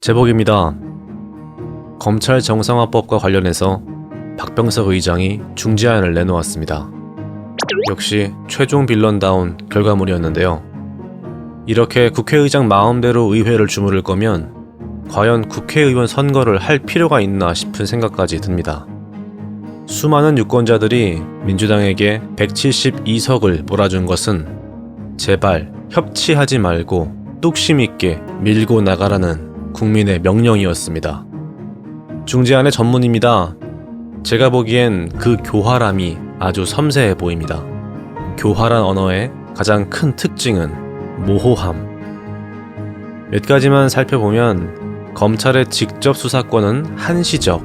제복입니다. 검찰 정상화법과 관련해서 박병석 의장이 중재안을 내놓았습니다. 역시 최종 빌런다운 결과물이었는데요. 이렇게 국회의장 마음대로 의회를 주무를 거면 과연 국회의원 선거를 할 필요가 있나 싶은 생각까지 듭니다. 수많은 유권자들이 민주당에게 172석을 몰아준 것은 제발 협치하지 말고 뚝심 있게 밀고 나가라는 국민의 명령이었습니다. 중재안의 전문입니다. 제가 보기엔 그 교활함이 아주 섬세해 보입니다. 교활한 언어의 가장 큰 특징은 모호함. 몇 가지만 살펴보면 검찰의 직접 수사권은 한시적,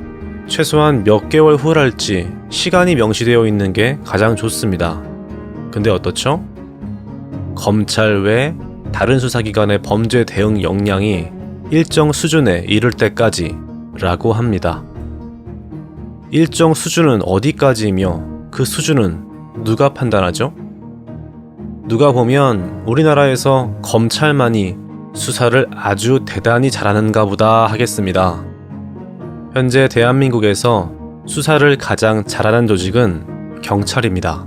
최소한 몇 개월 후랄지 시간이 명시되어 있는 게 가장 좋습니다. 근데 어떻죠? 검찰 외 다른 수사기관의 범죄 대응 역량이 일정 수준에 이를 때까지 라고 합니다. 일정 수준은 어디까지이며 그 수준은 누가 판단하죠? 누가 보면 우리나라에서 검찰만이 수사를 아주 대단히 잘하는가 보다 하겠습니다. 현재 대한민국에서 수사를 가장 잘하는 조직은 경찰입니다.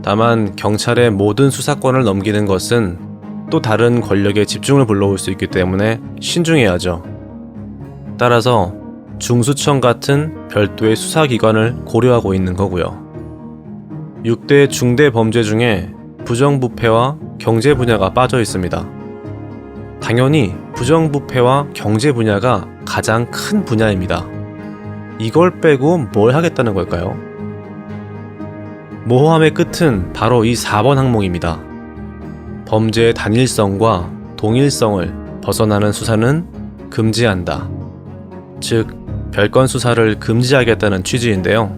다만 경찰의 모든 수사권을 넘기는 것은 또 다른 권력의 집중을 불러올 수 있기 때문에 신중해야죠. 따라서 중수청 같은 별도의 수사기관을 고려하고 있는 거고요. 6대 중대 범죄 중에 부정부패와 경제 분야가 빠져 있습니다. 당연히 부정부패와 경제 분야가 가장 큰 분야입니다. 이걸 빼고 뭘 하겠다는 걸까요? 모호함의 끝은 바로 이 4번 항목입니다. 범죄의 단일성과 동일성을 벗어나는 수사는 금지한다. 즉, 별건 수사를 금지하겠다는 취지인데요.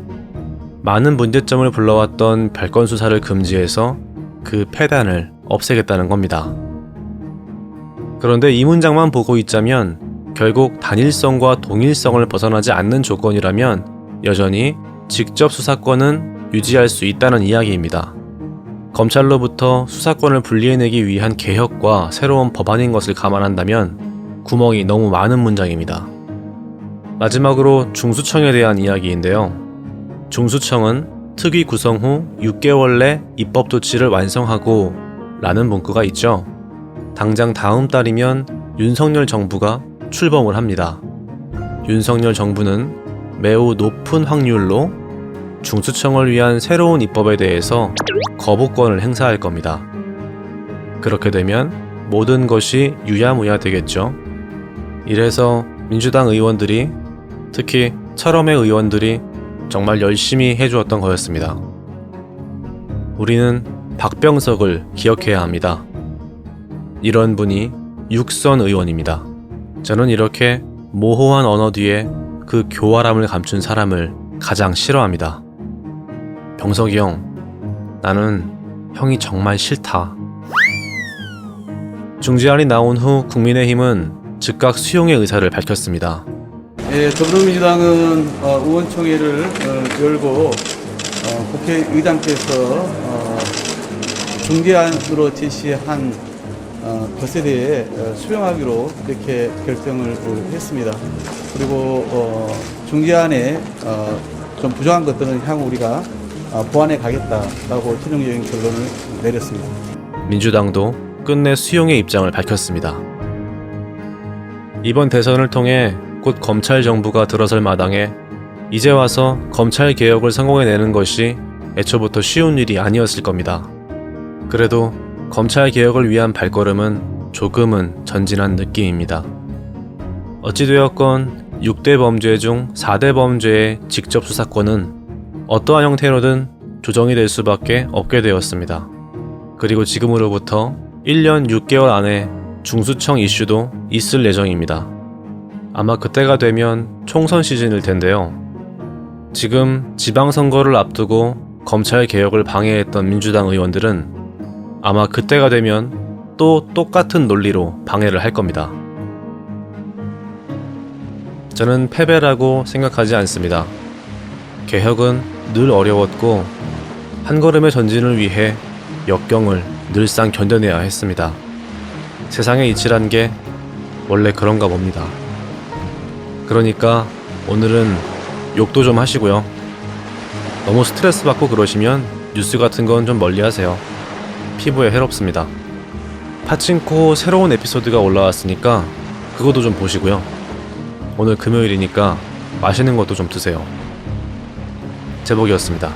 많은 문제점을 불러왔던 별건 수사를 금지해서 그 폐단을 없애겠다는 겁니다. 그런데 이 문장만 보고 있자면 결국 단일성과 동일성을 벗어나지 않는 조건이라면 여전히 직접 수사권은 유지할 수 있다는 이야기입니다. 검찰로부터 수사권을 분리해내기 위한 개혁과 새로운 법안인 것을 감안한다면 구멍이 너무 많은 문장입니다. 마지막으로 중수청에 대한 이야기인데요. 중수청은 특위 구성 후 6개월 내 입법 조치를 완성하고 라는 문구가 있죠. 당장 다음 달이면 윤석열 정부가 출범을 합니다. 윤석열 정부는 매우 높은 확률로 중수청을 위한 새로운 입법에 대해서 거부권을 행사할 겁니다. 그렇게 되면 모든 것이 유야무야 되겠죠. 이래서 민주당 의원들이, 특히 철험의 의원들이 정말 열심히 해주었던 거였습니다. 우리는 박병석을 기억해야 합니다. 이런 분이 6선 의원입니다. 저는 이렇게 모호한 언어 뒤에 그 교활함을 감춘 사람을 가장 싫어합니다. 병석이 형, 나는 형이 정말 싫다. 중재안이 나온 후 국민의힘은 즉각 수용의 의사를 밝혔습니다. 더불어민주당은 의원총회를 열고 국회의장께서 중재안으로 제시한 것에 대해 수용하기로 이렇게 결정을 했습니다. 그리고 중재안에 좀 부족한 것들은 향후 우리가 보완해 가겠다라고 최종적인 결론을 내렸습니다. 민주당도 끝내 수용의 입장을 밝혔습니다. 이번 대선을 통해 곧 검찰 정부가 들어설 마당에 이제 와서 검찰 개혁을 성공해내는 것이 애초부터 쉬운 일이 아니었을 겁니다. 그래도 검찰 개혁을 위한 발걸음은 조금은 전진한 느낌입니다. 어찌되었건 6대 범죄 중 4대 범죄의 직접 수사권은 어떠한 형태로든 조정이 될 수밖에 없게 되었습니다. 그리고 지금으로부터 1년 6개월 안에 중수청 이슈도 있을 예정입니다. 아마 그때가 되면 총선 시즌일 텐데요. 지금 지방선거를 앞두고 검찰 개혁을 방해했던 민주당 의원들은 아마 그때가 되면 또 똑같은 논리로 방해를 할 겁니다. 저는 패배라고 생각하지 않습니다. 개혁은 늘 어려웠고 한 걸음의 전진을 위해 역경을 늘상 견뎌내야 했습니다. 세상의 이치란 게 원래 그런가 봅니다. 그러니까 오늘은 욕도 좀 하시고요. 너무 스트레스 받고 그러시면 뉴스 같은 건 좀 멀리 하세요. 피부에 해롭습니다. 파친코 새로운 에피소드가 올라왔으니까 그것도 좀 보시고요. 오늘 금요일이니까 맛있는 것도 좀 드세요. 제복이었습니다.